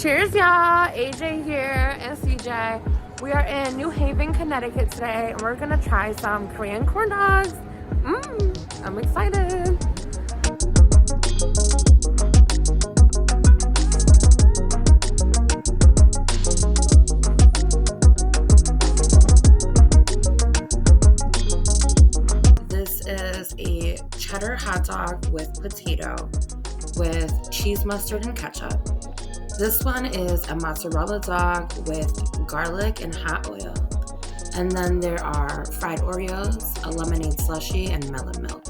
Cheers, y'all. AJ here and CJ. We are in New Haven, Connecticut today, and we're gonna try some Korean corn dogs. I'm excited. This is a cheddar hot dog with potato with cheese, mustard, and ketchup. This one is a mozzarella dog with garlic and hot oil. And then there are fried Oreos, a lemonade slushie, and melon milk.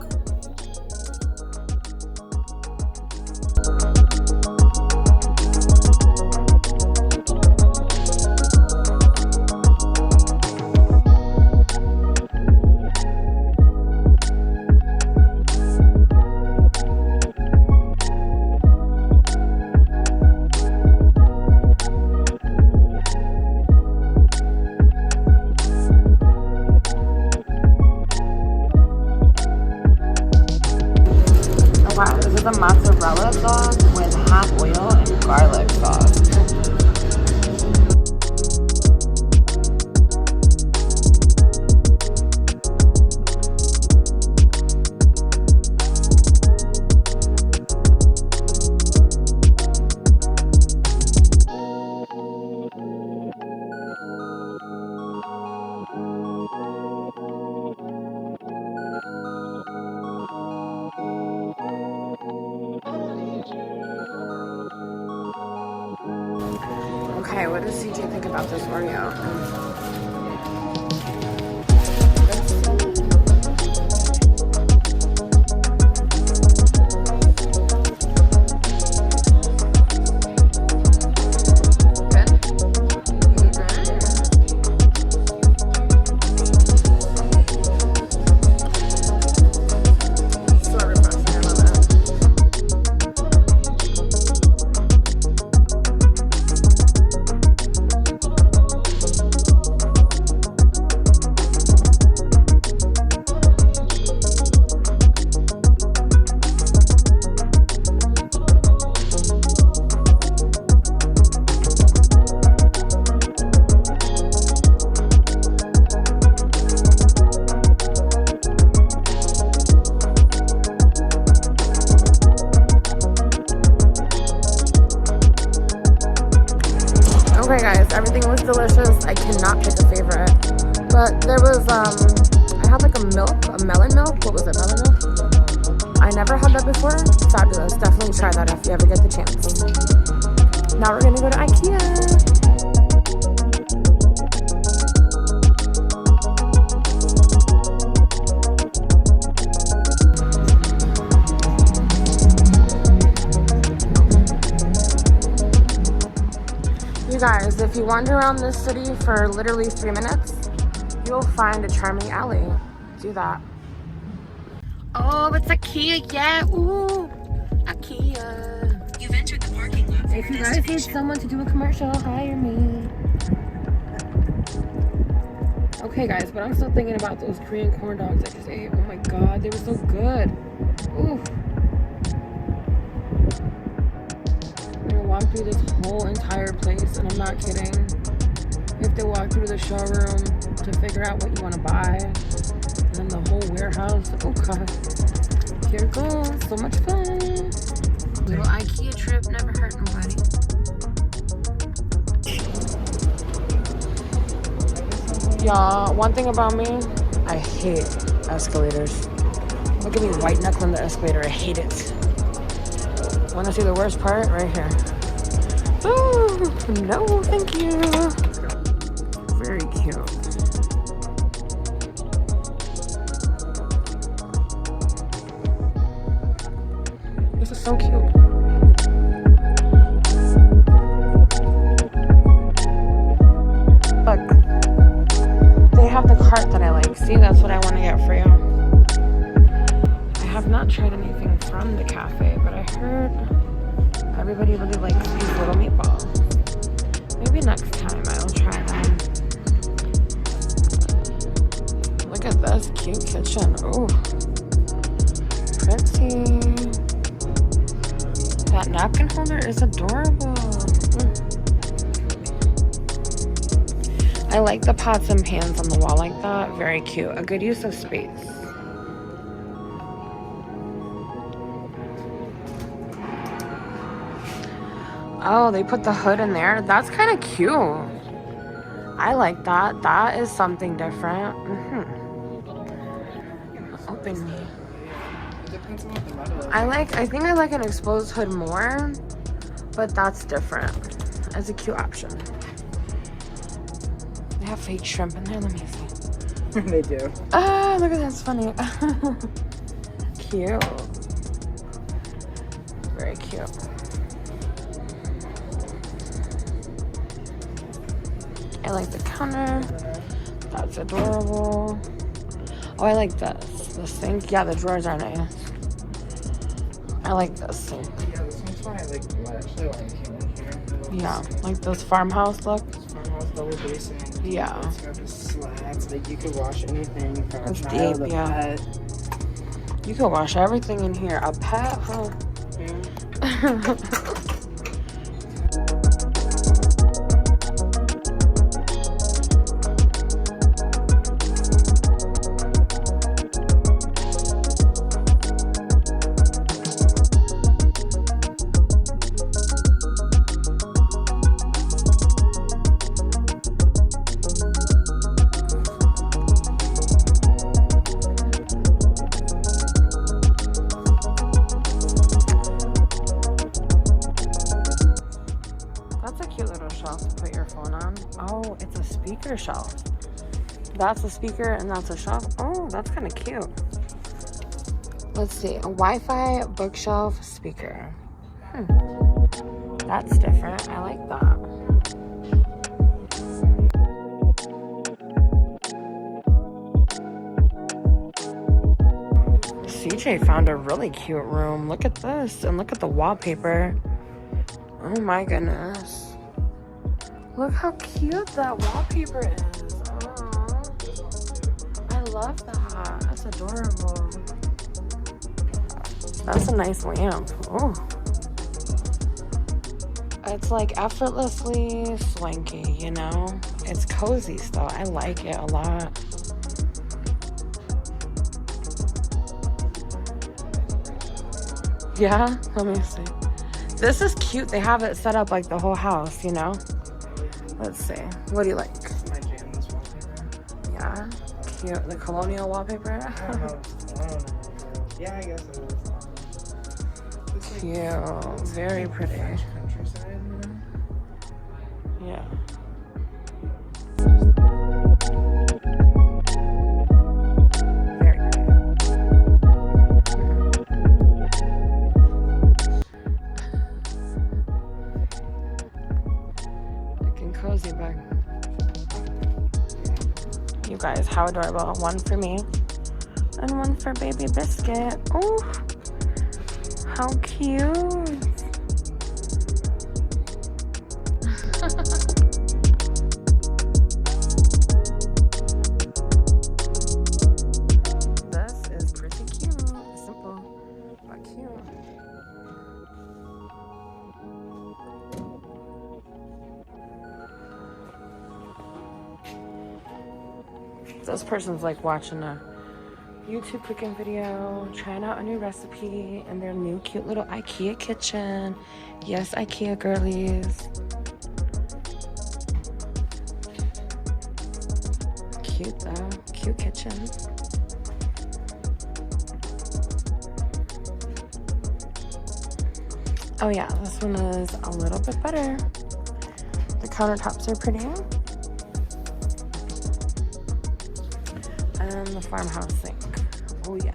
Wow, this is a mozzarella dog with hot oil and garlic sauce. Okay, what does CJ think about this Oreo? Okay guys, everything was delicious. I cannot pick a favorite. But there was, I had like a melon milk. What was it, melon milk? I never had that before. Fabulous. Definitely try that if you ever get the chance. Now we're gonna go to IKEA. You guys, if you wander around this city for literally 3 minutes, you'll find a charming alley. Do that. Oh, it's IKEA, yeah. Ooh, IKEA. You've entered the parking lot. If you guys need someone to do a commercial, hire me. Okay, guys, but I'm still thinking about those Korean corn dogs I just ate. Oh my god, they were so good. Ooh. Walk through this whole entire place, and I'm not kidding. You have to walk through the showroom to figure out what you want to buy, and then the whole warehouse. Oh god, here it goes. So much fun. Little IKEA trip never hurt nobody. Y'all, one thing about me, I hate escalators. Look at me white knuckling the escalator. I hate it. Want to see the worst part? Right here. Oh, no, thank you. Very cute. This is so cute. Look, they have the cart that I like. See, that's what I want to get for you. I have not tried anything from the cafe, but I heard everybody really likes these little meatballs. Maybe next time I'll try them. Look at this cute kitchen. Oh, pretty. That napkin holder is adorable. I like the pots and pans on the wall like that. Very cute. A good use of space. Oh, they put the hood in there. That's kind of cute. I like that. That is something different. Open me. I think I like an exposed hood more, but that's different. It's a cute option. They have fake shrimp in there. Let me see. They do. Ah, look at that. It's funny. Cute. Very cute. I like the counter. That's adorable. Oh, I like this. The sink. Yeah, the drawers are nice. I like this sink. Yeah, this one's why I actually why I came in here. Yeah, like this farmhouse look. Farmhouse double basin. Yeah. It's got the slats. Like you could wash anything from It's a child, deep, a yeah. pet. You can wash everything in here. A pet, huh? Yeah. Speaker shelf. That's a speaker and that's a shelf. Oh, that's kind of cute. Let's see. A Wi-Fi bookshelf speaker. That's different. I like that. CJ found a really cute room. Look at this and look at the wallpaper. Oh my goodness. Look how cute that wallpaper is. Aww. I love that. That's adorable. That's a nice lamp. Oh. It's like effortlessly swanky, you know? It's cozy still. I like it a lot. Yeah? Let me see. This is cute. They have it set up like the whole house, you know? Let's see. What do you like? My jam, this wallpaper. Yeah. Cute. The colonial wallpaper. I don't know. Yeah, I guess it is. Cute. Very pretty. Countryside, you know? Yeah. Very looking cozy back. You guys, how adorable. One for me and one for baby Biscuit. Oh, how cute. This is pretty cute. Simple, but cute. This person's like watching a YouTube cooking video, trying out a new recipe in their new cute little IKEA kitchen. Yes, IKEA girlies. Cute though, cute kitchen. Oh yeah, this one is a little bit better. The countertops are pretty. And the farmhouse sink. Oh yeah,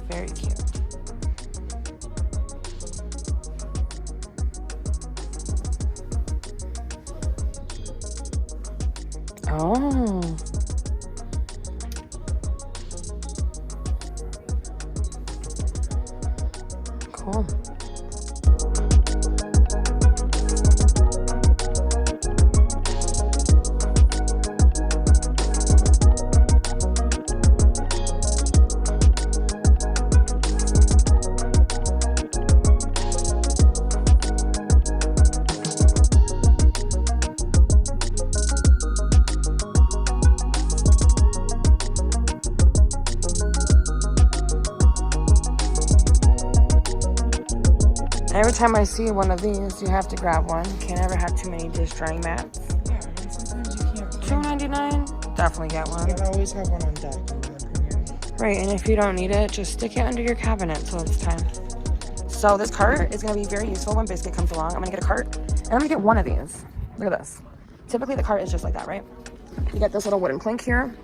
very cute. Oh. Cool. Every time I see one of these, you have to grab one. Can't ever have too many dish drying mats. Yeah, and sometimes you can't. $2.99. Definitely get one. You gotta always have one on deck, in my opinion. Right, and if you don't need it, just stick it under your cabinet till it's time. So this cart is going to be very useful when Biscuit comes along. I'm going to get a cart, and I'm going to get one of these. Look at this. Typically, the cart is just like that, right? You get this little wooden plank here.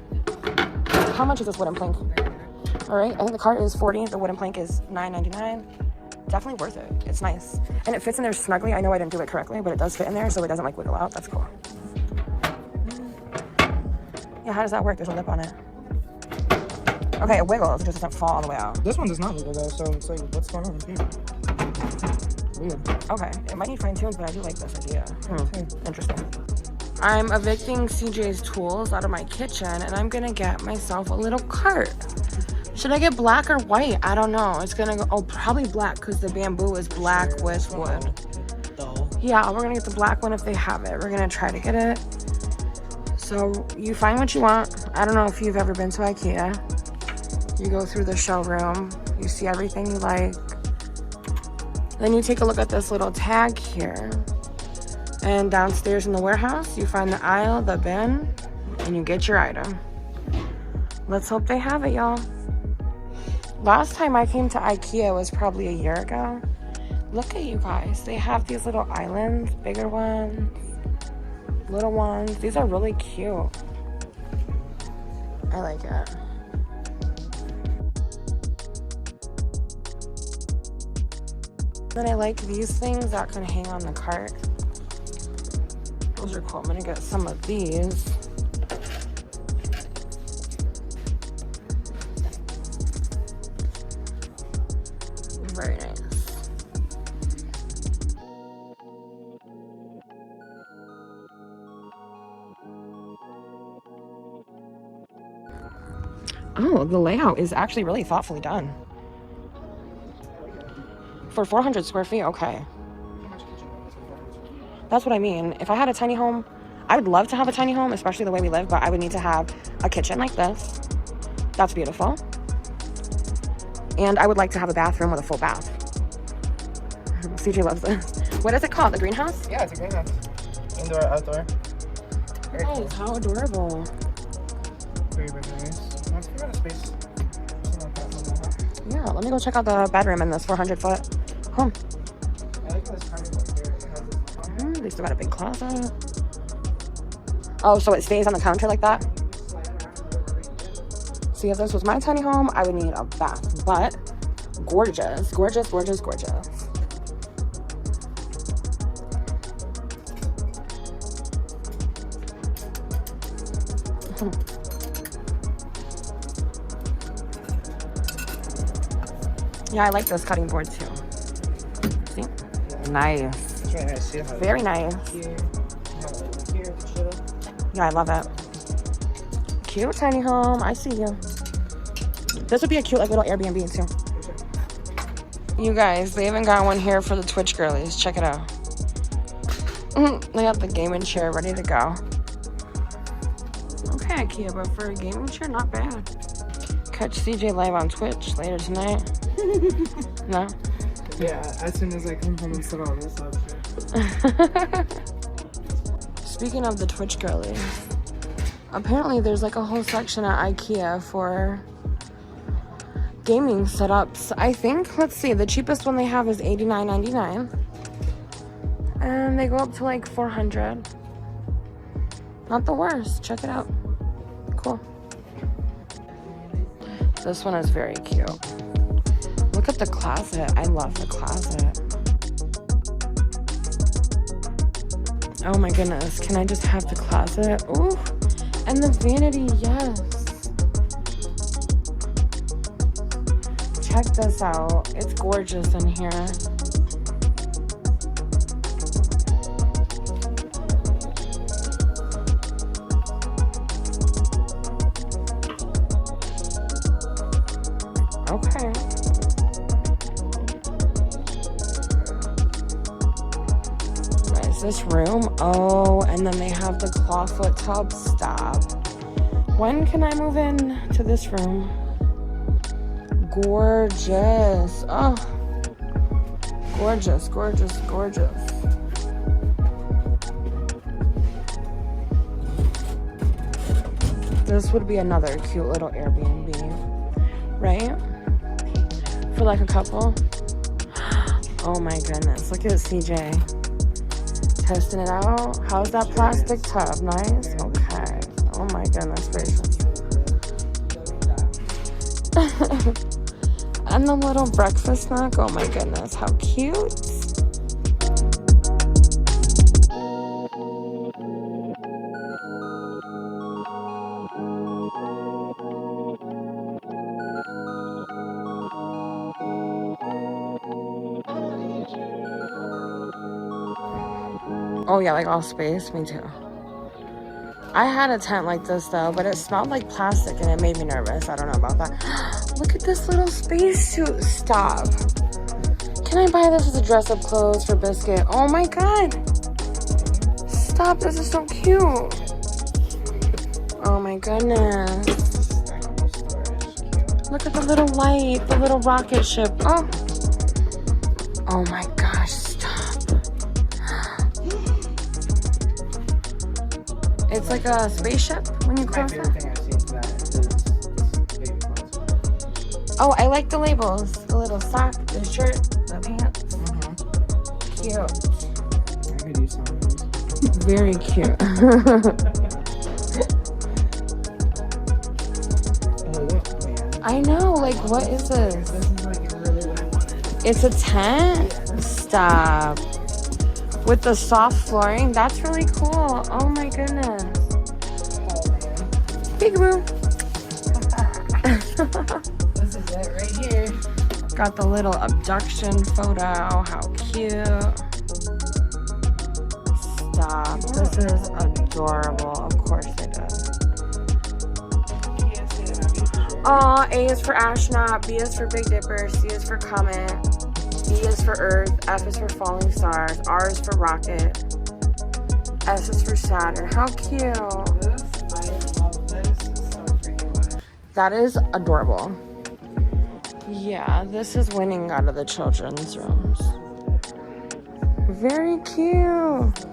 How much is this wooden plank? All right, I think the cart is $40. The wooden plank is $9.99. Definitely worth it. It's nice. And it fits in there snugly. I know I didn't do it correctly, but it does fit in there, so it doesn't like wiggle out. That's cool. Yeah, how does that work? There's a lip on it. Okay, it wiggles. It just doesn't fall all the way out. This one does not wiggle though, so it's like, what's going on here? Weird. Okay, it might need fine-tuned, but I do like this idea. Interesting. I'm evicting CJ's tools out of my kitchen, and I'm gonna get myself a little cart. Should I get black or white? I don't know. It's gonna go, oh, probably black, because the bamboo is black with wood. Dull. Yeah, we're gonna get the black one if they have it. We're gonna try to get it. So you find what you want. I don't know if you've ever been to IKEA. You go through the showroom, you see everything you like. Then you take a look at this little tag here. And downstairs in the warehouse, you find the aisle, the bin, and you get your item. Let's hope they have it, y'all. Last time I came to IKEA was probably a year ago. Look at you guys. They have these little islands, bigger ones, little ones. These are really cute. I like it. Then I like these things that can hang on the cart. Those are cool. I'm gonna get some of these. Very nice. Oh, the layout is actually really thoughtfully done. For 400 square feet, okay. That's what I mean. If I had a tiny home, I would love to have a tiny home, especially the way we live, but I would need to have a kitchen like this. That's beautiful. And I would like to have a bathroom with a full bath. CJ loves this. What is it called? The greenhouse? Yeah, it's a greenhouse. Indoor, outdoor. Nice, how adorable. Very, very nice. Let's figure out a space. Yeah, let me go check out the bedroom in this 400-foot home. I like this kind of here. They still got a big closet. Oh, so it stays on the counter like that? See, if this was my tiny home, I would need a bath. But gorgeous, gorgeous, gorgeous, gorgeous. Yeah, I like this cutting board too. See? Nice. It's really nice. See how Very nice. here, here, Yeah, I love it. Cute tiny home. I see you. This would be a cute like little Airbnb too. You guys, they even got one here for the Twitch girlies. Check it out. They got the gaming chair ready to go. Okay, IKEA, but for a gaming chair, not bad. Catch CJ live on Twitch later tonight. No? Yeah, as soon as I come home and set all this up. Speaking of the Twitch girlies, apparently there's like a whole section at IKEA for gaming setups. I think, let's see, the cheapest one they have is $89.99. And they go up to like $400. Not the worst. Check it out. Cool. This one is very cute. Look at the closet. I love the closet. Oh my goodness. Can I just have the closet? Ooh. And the vanity, yes. Check this out. It's gorgeous in here. Okay. What is this room? Oh, and then they have the clawfoot tub. Stop. When can I move in to this room? Gorgeous. Oh, Gorgeous, gorgeous, gorgeous. This would be another cute little Airbnb, right? For like a couple. Oh my goodness, look at CJ. Testing it out. How's that plastic tub? Nice? Okay. Oh my goodness gracious. And the little breakfast nook. Oh my goodness, how cute. Oh yeah, like all space. Me too. I had a tent like this though, but it smelled like plastic and it made me nervous. I don't know about that. Look at this little spacesuit. Stop. Can I buy this as a dress-up clothes for Biscuit? Oh my god. Stop, this is so cute. Oh my goodness. Look at the little light, the little rocket ship. Oh. Oh my gosh, stop. It's like a spaceship when you close it. Oh, I like the labels. The little sock, the shirt, the pants. Cute. I could use some of these. Very cute. I know, like, what is this? This is like really what I wanted. It's a tent? Stop. With the soft flooring? That's really cool. Oh my goodness. Peekaboo. This is it right here. Got the little abduction photo. How cute. Stop. This is adorable. Of course it is. Aw, A is for astronaut, B is for Big Dipper, C is for comet, E is for Earth, F is for falling stars, R is for rocket, S is for Saturn. How cute. I love this. It's so freaking much. That is adorable. Yeah, this is winning out of the children's rooms. Very cute.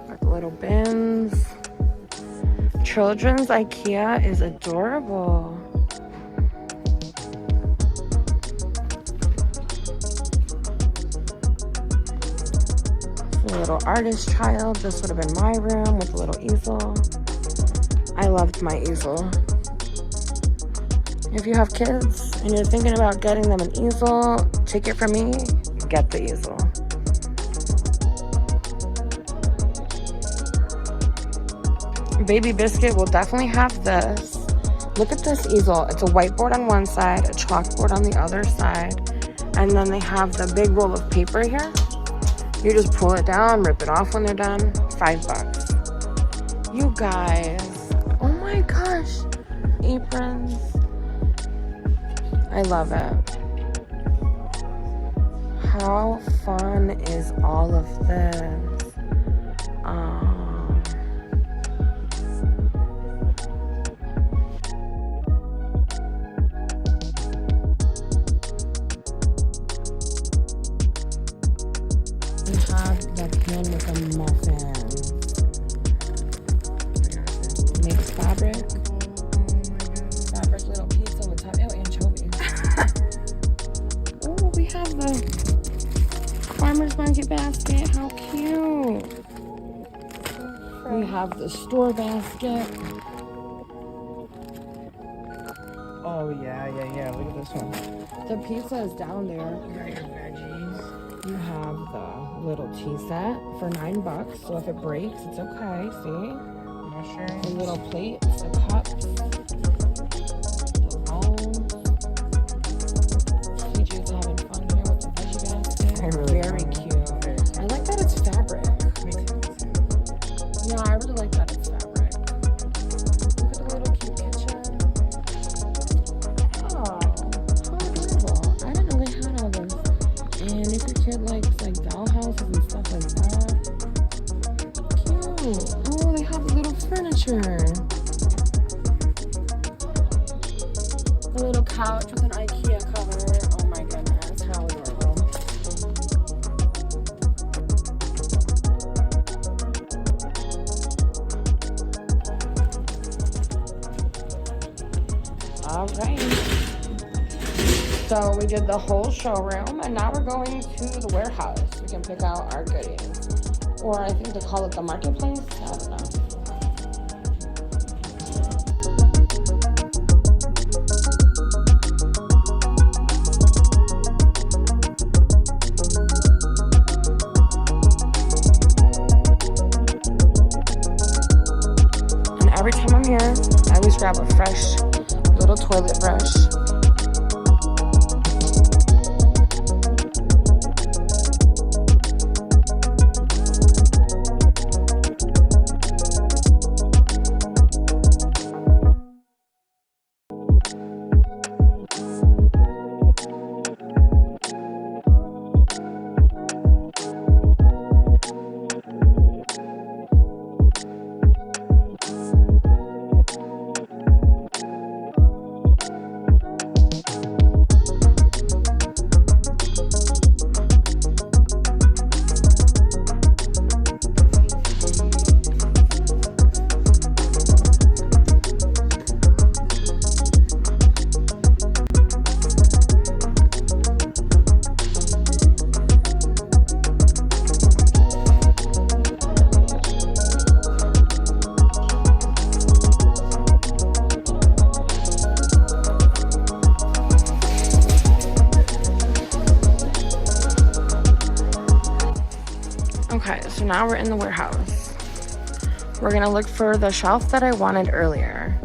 Like little bins. Children's IKEA is adorable. A little artist child. This would have been my room with a little easel. I loved my easel. If you have kids and you're thinking about getting them an easel, take it from me, get the easel. Baby Biscuit will definitely have this. Look at this easel. It's a whiteboard on one side, a chalkboard on the other side, and then they have the big roll of paper here. You just pull it down, rip it off when they're done. $5. You guys. Oh my gosh. Aprons. I love it. How fun is all of this? We have the pan with the muffins. Makes fabric. Fabric little pizza with anchovies. Oh, we have the farmer's market basket. How cute. We have the store basket. Oh yeah. Look at this one. The pizza is down there. You got your veggies. You have the little tea set for $9. So if it breaks, it's okay. See? Mushrooms. The little plates, the cups, the bowls. TJ's having fun here with the veggie basket. Very cute. I like that it's fabric. Me too. Yeah, I really like that it's fabric. Look at the little cute kitchen. Oh, how adorable. I didn't know they had all this. And if your kid likes like dollhouses and stuff like that. Cute. Oh, they have little furniture. The little couch with an IKEA cover. Oh my goodness, how adorable. All right. So we did the whole showroom, and now we're going to the warehouse. We can pick out our goodies. Or I think they call it the marketplace. I don't know. And every time I'm here, I always grab a fresh little toilet brush. Okay, so now we're in the warehouse. We're gonna look for the shelf that I wanted earlier.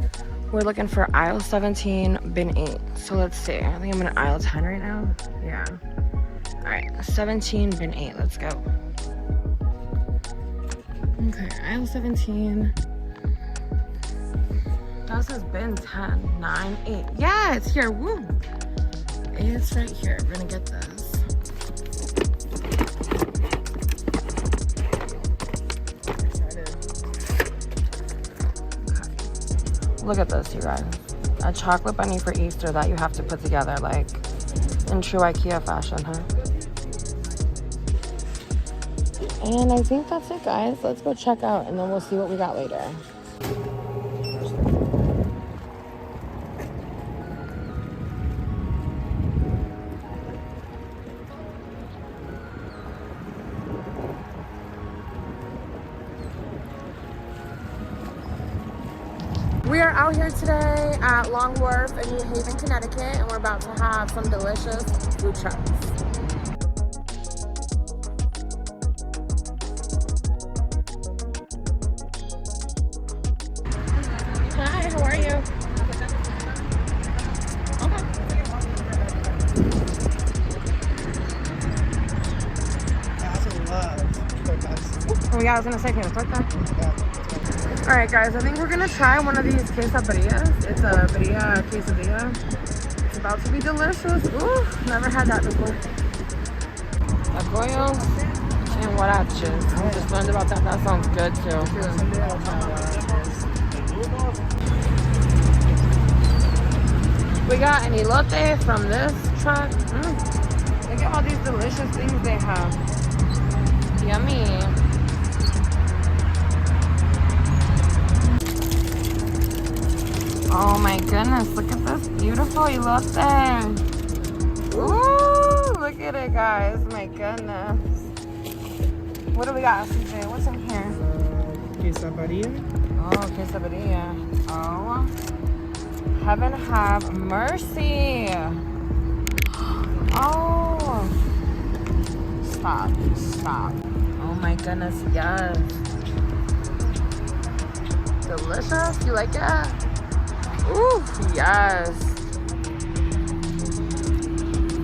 We're looking for aisle 17, bin 8. So let's see, I think I'm in aisle 10 right now. Yeah. All right, 17, bin 8, let's go. Okay, aisle 17. That says bin 10, 9, 8. Yeah, it's here, woo. It's right here, we're gonna get this. Look at this, you guys. A chocolate bunny for Easter that you have to put together, like in true IKEA fashion, huh? And I think that's it, guys. Let's go check out, and then we'll see what we got later. We are out here today at Long Wharf in New Haven, Connecticut, and we're about to have some delicious food trucks. Hi, how are you? Oh yeah, I was gonna say, can you start that? Alright guys, I think we're gonna try one of these quesadillas. It's a birria quesadilla. It's about to be delicious. Ooh, never had that before. Apoyo and huaraches. I just learned about that. That sounds good too. We got an elote from this truck. Look at all these delicious things they have. Yummy. Oh my goodness, look at this beautiful elote. Ooh, look at it, guys. My goodness. What do we got, CJ? What's in here? Quesadilla. Oh, quesadilla. Oh, heaven have mercy. Oh. Stop. Oh my goodness, yes. Delicious. You like it? Ooh, yes.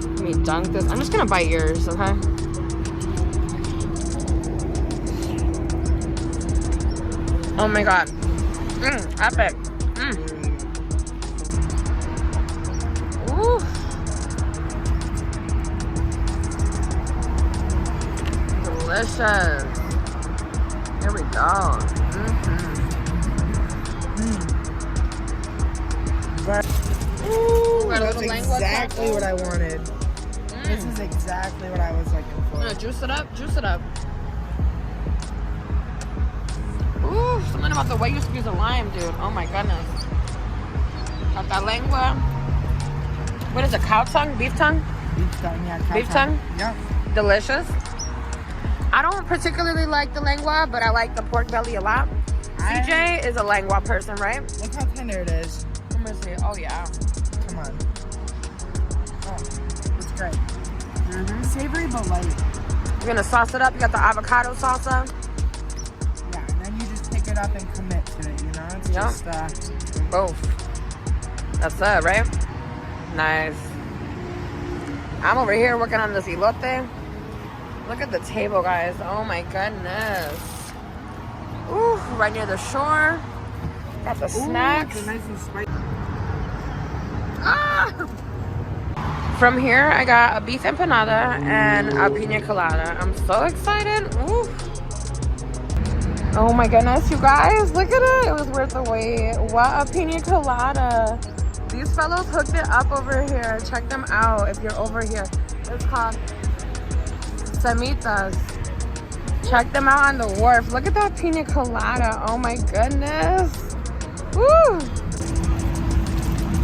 Let me dunk this. I'm just gonna bite yours, okay? Oh my god. Epic. Ooh. Delicious. Here we go. Ooh, Got a that's little lengua exactly taco. what I wanted. This is exactly what I was looking for. I'm gonna juice it up, juice it up. Ooh, something about the way you squeeze a lime, dude. Oh my goodness. Got that lengua. What is it, cow tongue? Beef tongue? Beef tongue, yeah. Cow Beef tongue? Yep. Delicious. I don't particularly like the lengua, but I like the pork belly a lot. CJ is a lengua person, right? Look how tender it is. I'm gonna say, oh yeah. Come on. Oh, it's great. Savory but light. You're gonna sauce it up. You got the avocado salsa. Yeah, and then you just pick it up and commit to it, you know? It's just, both. That's it, right? Nice. I'm over here working on this elote. Look at the table, guys. Oh my goodness. Ooh, right near the shore. Got the snacks. It's nice and spicy. Ah! From here, I got a beef empanada and a pina colada. I'm so excited. Ooh. Oh my goodness, you guys, look at it. It was worth the wait. What a pina colada. These fellows hooked it up over here. Check them out if you're over here. It's called Semitas. Check them out on the wharf. Look at that pina colada. Oh my goodness. Woo!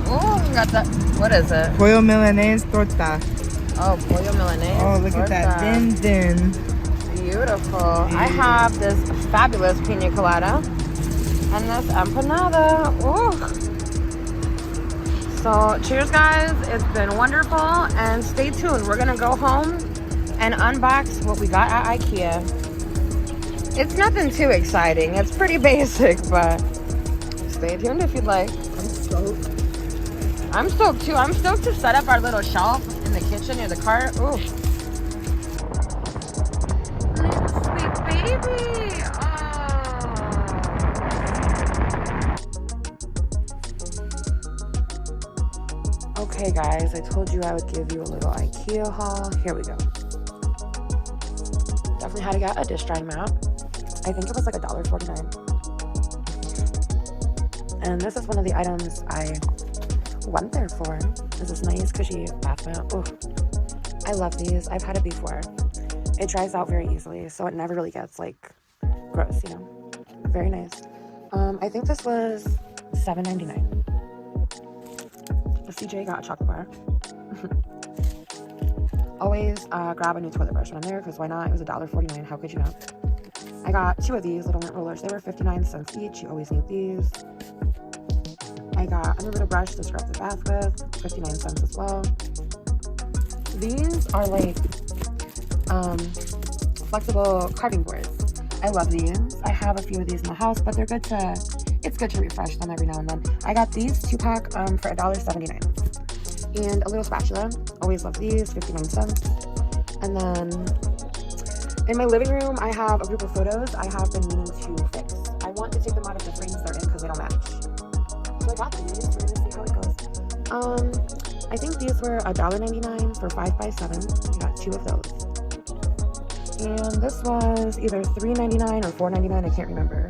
Oh, we got that. What is it? Pollo Milanese torta. Oh, pollo milanese. Oh, look at that. Din. Beautiful. I have this fabulous pina colada and this empanada. Ooh. So, cheers, guys. It's been wonderful. And stay tuned. We're going to go home and unbox what we got at IKEA. It's nothing too exciting. It's pretty basic, but stay tuned if you'd like. I'm stoked. I'm stoked too. I'm stoked to set up our little shelf in the kitchen near the cart. Ooh. Sweet baby. Oh. Okay, guys. I told you I would give you a little IKEA haul. Here we go. Definitely had to get a dish drying mat. I think it was like $1.49. And this is one of the items I went there for. Is this nice cushy bath mat. Oh, I love these. I've had it before. It dries out very easily, so it never really gets like gross, you know. Very nice. I think this was $7.99. CJ got a chocolate bar. Always grab a new toilet brush when I'm there, because why not? It was $1.49. How could you not? I got 2 of these little lint rollers. They were 59 cents each. You always need these. I got a new little brush to scrub the bath with, 59 cents as well. These are like flexible carving boards. I love these. I have a few of these in the house, but they're good to, it's good to refresh them every now and then. I got these 2-pack for $1.79. And a little spatula. Always love these, 59 cents. And then in my living room, I have a group of photos I have been meaning to fix. I want to take them out of the frames they're in because they don't match. So I got these. We're gonna see how it goes. I think these were $1.99 for 5x7. I got 2 of those. And this was either $3.99 or $4.99. I can't remember.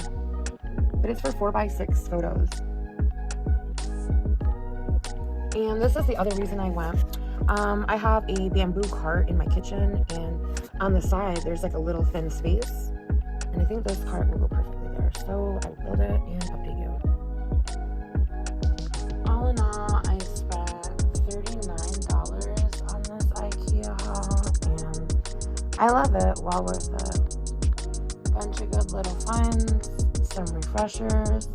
But it's for 4x6 photos. And this is the other reason I went. I have a bamboo cart in my kitchen, and on the side there's like a little thin space, and I think this cart will go perfectly there. So I will build it and update you. All in all, I spent $39 on this IKEA haul, and I love it. Well worth it. Bunch of good little finds, some refreshers.